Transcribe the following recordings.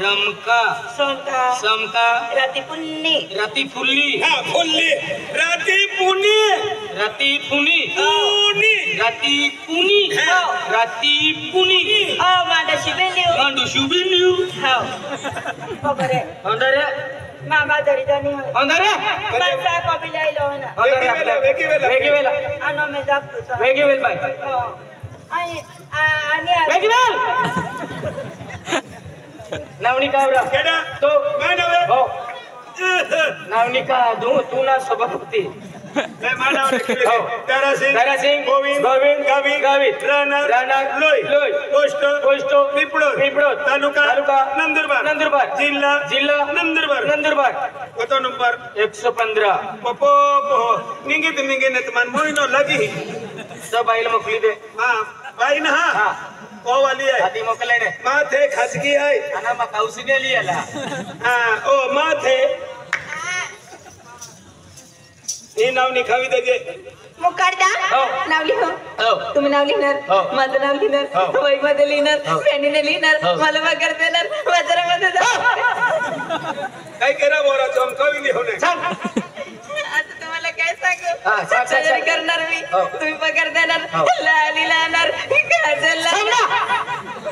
रमका सोमका समका राती पुन्नी रती fully fully राती पुनी रती पुनी पुनी रती पुनी रती पुनी मांडा शिबेलियो मांडू शुबिन्यू हाव बरे अंदरे मामा दरी जानी हो अंदरे पैसा कॉपी लाइलो ना वेगी वेला अनो में जापतो वेगी वेल बाय आणि वेगी वेल नावनिका आवरा केडा तो मानवे हो नावनिका दो तू ना सभापती मैं मानव तारा सिंह गोविंद गावित राणा लोई पोस्ट पिपळो तालुका नंदुरबार जिल्हा नंदुरबार कत नंबर 115 पपो निंगित निंगित मन मोइनो लगी सब बाईल मोकली दे हां बाई ना हां ओ वाली है आधी मोकले ने माथे खासगी है अना मा काउसी गेली आला हां ओ माथे हे नाव निखावी दे मुकाडदा नाव लिहो तुम्ही नाव लिहिणार माझं नाव लिहिणार वही मध्ये लिहिणार पेनीने लिहिणार मला वगैरे देणार बाजारामध्ये जा काय करा बोरा चमकावी नाही होणे आता तुम्हाला काय सांगू सांग करणार मी तुम्ही पगार देणार लाली लावणार काजल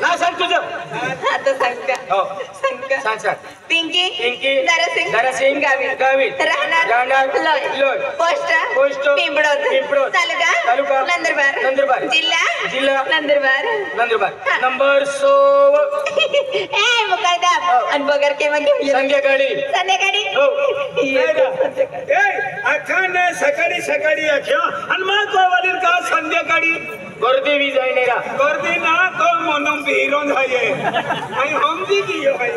नाव सांग तुझं आता सांगा सांग पिंकी दरासिंग गावित राहणार लोय पोस्ट पिंपळोद तालुका नंदुरबार जिल्हा नंदुरबार नंबर 16 ए मुकादम आणि पगार केव्हा घेऊन संध्याकाळी हो ए अखाने सकाळी अख्या आणि मग कोवालीर का संध्याकाळी गर्दी जायनेरा गर्दी ना तो मनम हिरोन आहे आणि हमजी की आहे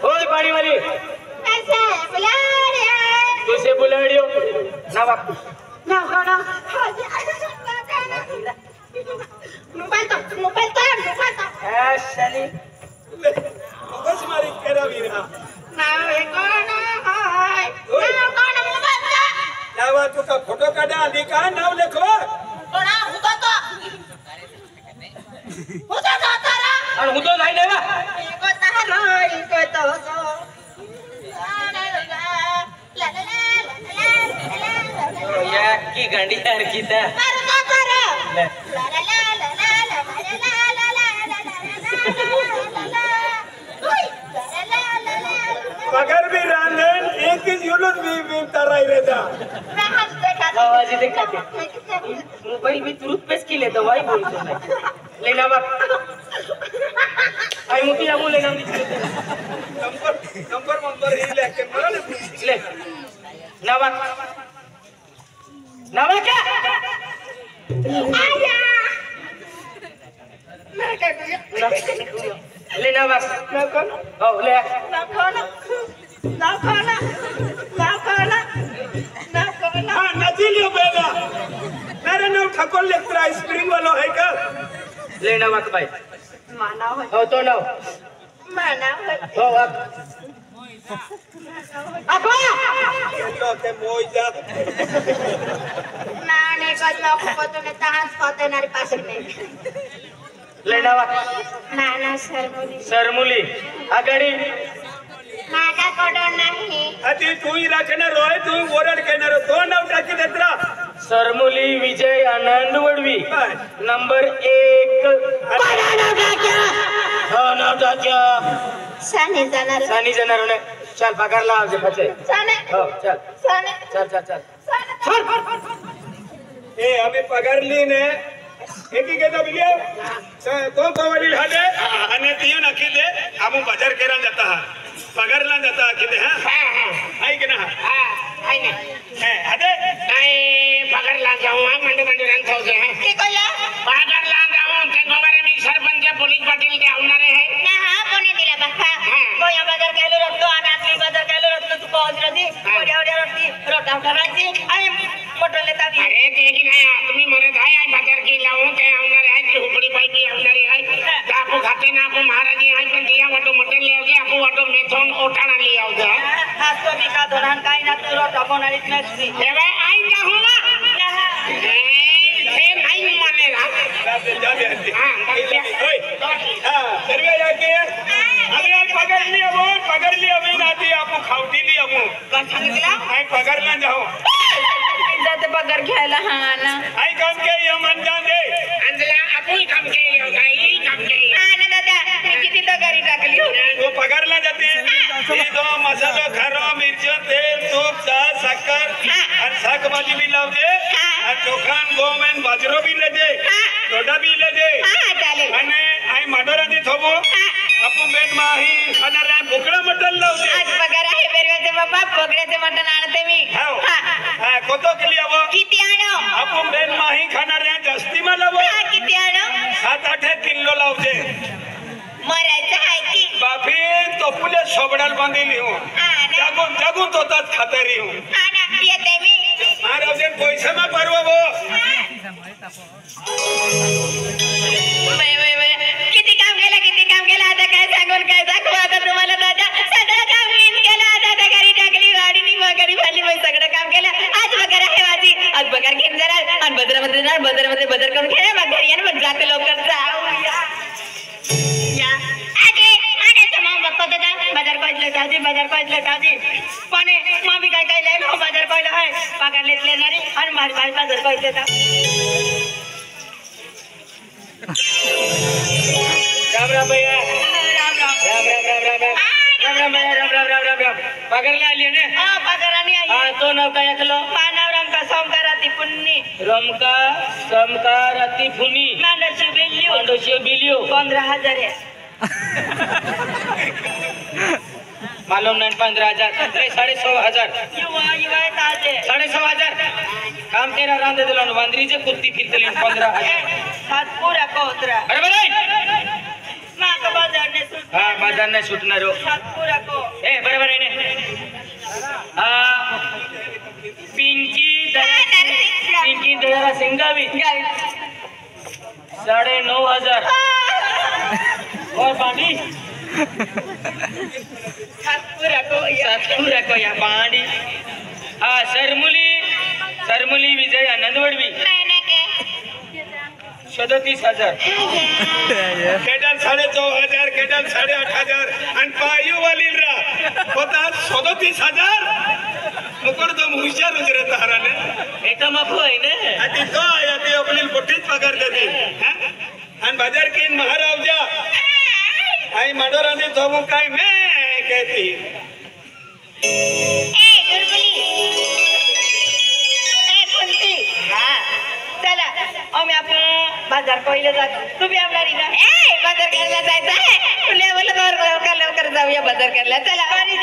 होय पाणी वाली ऐसे बुलाडिया तुझे बुलाडियो ना बाप ना खाना मोबाइल तो ऐशली बस मारी करावी ना नाव कोण हाय नाव कोण मोबाइल नावा तू का फोटो काढा आली का नाव लेखो कोणा होता तारा आणि हुतो नाही ना एको तारा एको तो या की गांडी यार कीता पगार भी रांधन एक ही यूलोस भी तराई रहता आवाज देखा के मोबाइल भी तुरंत पेश की लेता भाई बोलतो नाही लेना बाप आई मोठी या बोले नाम नंबर ही लेके मला ले नावा क्या आया ले नावा हो ले ना खाना हां नदी लियो बेगा मेरा नाम ठाकुर लेक्चर स्प्रिंग वाला है का ले नावा भाई माना हो तो नाव माना हो आप तो के मोजा नाने कदला खूपतून तहास पातनारी पासने ले नावा नाना सरमुली आगाडी माझा कडं नाही आधी तू ही राखणार रोय तू ओरड घेणार तो नाव टाकी देत्रा सरमुली विजय आनंद वडवी नंबर 1 क्या साने जाणार ने चल पगार लाव जे बचे साने हो चल साने चल ए हमें पगार ली ने एक ही केदा बिलिया तो कोवली हाडे आणि तीन नकी दे हम बाजार केरा जाता है पगार ला जाता किते हां आई के ना आई ने अरे आई पगार ला जाऊं मंडे रन थाउजे हैं की कोला पगार ला जाऊं ते गोबारे में सरपंच पोलीस पाटील ते आवणारे हैं ना हा कोणी दिला बसा कोया बाजार केलो रत्तो आणि आपली बाजार केलो रत्तो तू पावस रदी ओड्या रत्ती रोटा उठावाची आणि मोटरले तावी अरे ते की नाही तुम्ही मरत आहे आई बाजार के लावून ते आवणारे आहे ती हुपडी पाईपी आवणारे आहे आपू खाते ना आपू महाराजी आहे पण दिया वाटो मटन ले आवजे आपू वाटो मेथोन ओठाणा ले आवजा हात तो बिका दोनान काय ना तू रोटा बनारीत नसती हे बाय आई का होवा हे नाही मानेला जा दे हां ओय हां सर्वे जाके अरे आई पकड़ लिया वो नाती आपको खावटी ली अब का सांगितला आई पकड़ला जाओ जाते पगार घ्यायला हा ना आई काम के ये मन जान दे अंजला आपण काम केलं काही काम केलं हा ना दादा मी किती तगारी टाकली वो पकड़ला जाते ये दो मसाला खारो मिर्च तेल तूप चहा साखर और शाक भाजी भी लाव दे और चोखान गोमेन बाजरो भी ले दे डोडा भी ले दे हा चालेल અને આઈ માડોરાથી થોબો આપુ બેન માહી ખાનારા ભૂકડા મટન લાવ દે आज पगार आहे बेरव्याचे बाबा बोकड्याचे मटण आणते मी हाव हा हा कोतो केली आवो किती आणो આપુ બેન માહી ખાનારા જસ્તીમાં લાવો हा किती आणो 7-8 કિલો લાવ દે मरायचं आहे की बापी तोपुले सोबडाल बांधीली हूं जागून जागून तोतात खातरी हूं हा ना येते मी मारो दे पैसा मा परवा वो किती काम केलं आता काय सांगून काय दाखवू आता तुम्हाला दादा सगळं काम मीच केलं आता त्या घरी टाकली गाडीनी वगैरे फाडली मी सगळं काम केलं आज पगार आहे माझी आज पगार घेऊन जाणार आणि बजारामध्ये जाणार बजारामध्ये बजार करून घेणार मग घरी येणार मग जाते लवकर जाऊया बाजार कोयले ताजी पाने मामी काय काय लेनो बाजार कोयला है पगार लेतले नारी आणि मारी बाजार कोयले ता राम राम भैया राम राम राम राम राम राम राम राम भैया राम पगारला आली ने हा पगाराने आई हा तो नाव काय ऐकलं मानव रंग सोमकाराती पुन्नी रमका समकार अति फुनी मांडोशी बिल्लियो पांडोशी बिलियो 15,000 आहे मालूम नहीं 15,000 नहीं 16,500 युवा ताजे 16,500 काम तेरा रांधे दिलो वांदरी जे कुत्ती फिरतली 15,000 सातपुरा कोतरा बरोबर आहे माका बाजार ने सुट हा बाजार नाही सुटणार हो सातपुरा को ए बरोबर आहे ने पिंकी दयारा सिंगावी 9,500 और पानी सातपुरा को या पानी हा सरमुली विजय आनंदवडवी मैंने के 37,000 केडल 4,500 केडल 8,500 आणि पायू वालील रा होता 37,000 मुकड तो हुशार होते रे ताराने एका माफू आहे ना आती तो आया ती आपली मोठीच पगार देते आणि बाजार किन महाराजा आई माडोराने तो मग काय मैं कहती ए गुरगुली ए कुंती हां चला आम्ही आपण बाजार कोयले जात तुम्ही आपला रिजा ए बाजार करायला जायचं आहे तुला बोलत लवकर जाऊया बाजार करायला चला बरी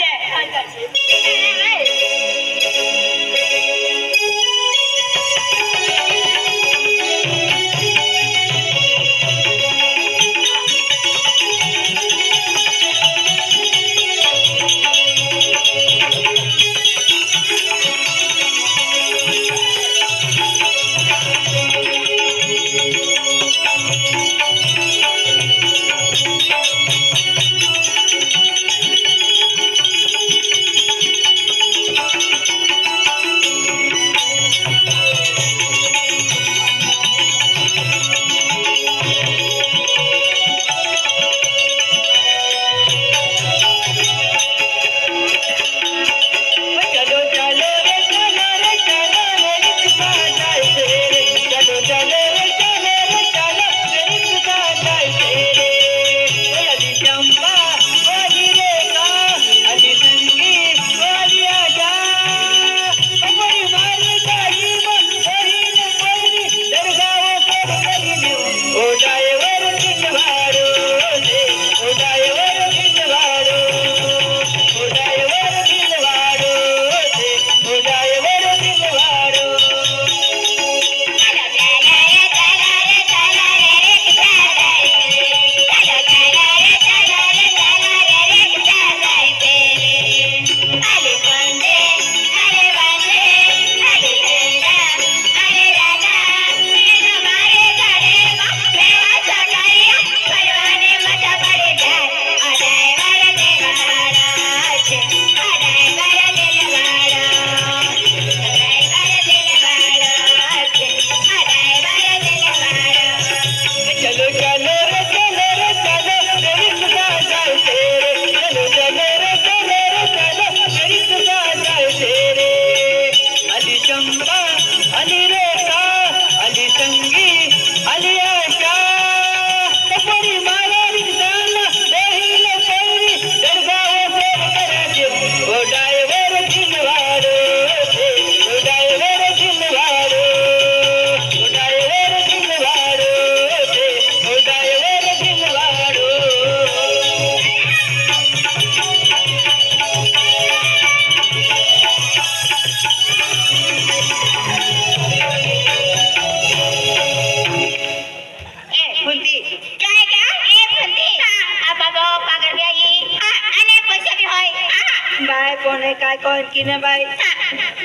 किने भाई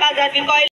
बाजार की कोई